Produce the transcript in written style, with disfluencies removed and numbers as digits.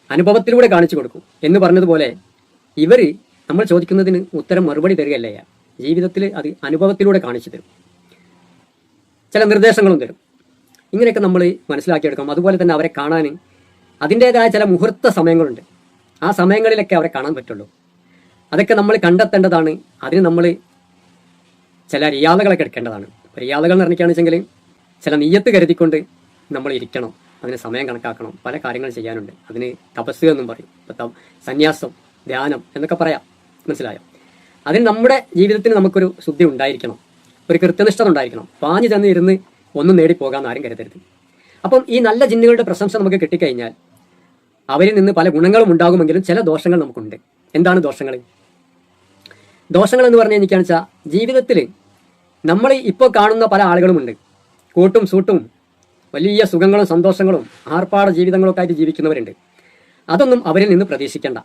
അനുഭവത്തിലൂടെ കാണിച്ചു കൊടുക്കും എന്ന് പറഞ്ഞതുപോലെ ഇവർ നമ്മൾ ചോദിക്കുന്നതിന് ഉത്തരം മറുപടി തരികയല്ല, ജീവിതത്തിൽ അത് അനുഭവത്തിലൂടെ കാണിച്ചു തരും, ചില നിർദ്ദേശങ്ങളും തരും. ഇങ്ങനെയൊക്കെ നമ്മൾ മനസ്സിലാക്കിയെടുക്കണം. അതുപോലെ തന്നെ അവരെ കാണാൻ അതിൻ്റേതായ ചില മുഹൂർത്ത സമയങ്ങളുണ്ട്. ആ സമയങ്ങളിലൊക്കെ അവരെ കാണാൻ പറ്റുള്ളൂ. അതൊക്കെ നമ്മൾ കണ്ടെത്തേണ്ടതാണ്. അതിന് നമ്മൾ ചില റിയാദകളൊക്കെ എടുക്കേണ്ടതാണ്. റിയാദകൾ എന്ന് പറഞ്ഞിട്ടാണെന്ന് വെച്ചെങ്കിൽ ചില നിയ്യത്ത് കരുതിക്കൊണ്ട് നമ്മൾ ഇരിക്കണം, അതിന് സമയം കണക്കാക്കണം, പല കാര്യങ്ങൾ ചെയ്യാനുണ്ട്. അതിന് തപസ് എന്നും പറയും, ഇപ്പം സന്യാസം, ധ്യാനം എന്നൊക്കെ പറയാം. മനസ്സിലായോ? അതിന് നമ്മുടെ ജീവിതത്തിന് നമുക്കൊരു ശുദ്ധി ഉണ്ടായിരിക്കണം, ഒരു കൃത്യനിഷ്ഠത ഉണ്ടായിരിക്കണം. പാഞ്ഞു ചെന്ന് ഇരുന്ന് ഒന്നും നേടിപ്പോകാമെന്ന് ആരും കരുതരുത്. അപ്പം ഈ നല്ല ജിന്നുകളുടെ പ്രശംസ നമുക്ക് കിട്ടിക്കഴിഞ്ഞാൽ അവരിൽ നിന്ന് പല ഗുണങ്ങളും ഉണ്ടാകുമെങ്കിലും ചില ദോഷങ്ങൾ നമുക്കുണ്ട്. എന്താണ് ദോഷങ്ങൾ? ദോഷങ്ങൾ എന്ന് പറഞ്ഞാൽ എനിക്കാണെന്ന് വെച്ചാൽ ജീവിതത്തിൽ നമ്മൾ ഇപ്പോൾ കാണുന്ന പല ആളുകളുമുണ്ട്, കൂട്ടും സൂട്ടും വലിയ സുഖങ്ങളും സന്തോഷങ്ങളും ആർപ്പാട ജീവിതങ്ങളൊക്കെ ആയിട്ട് ജീവിക്കുന്നവരുണ്ട്. അതൊന്നും അവരിൽ നിന്ന് പ്രതീക്ഷിക്കേണ്ട.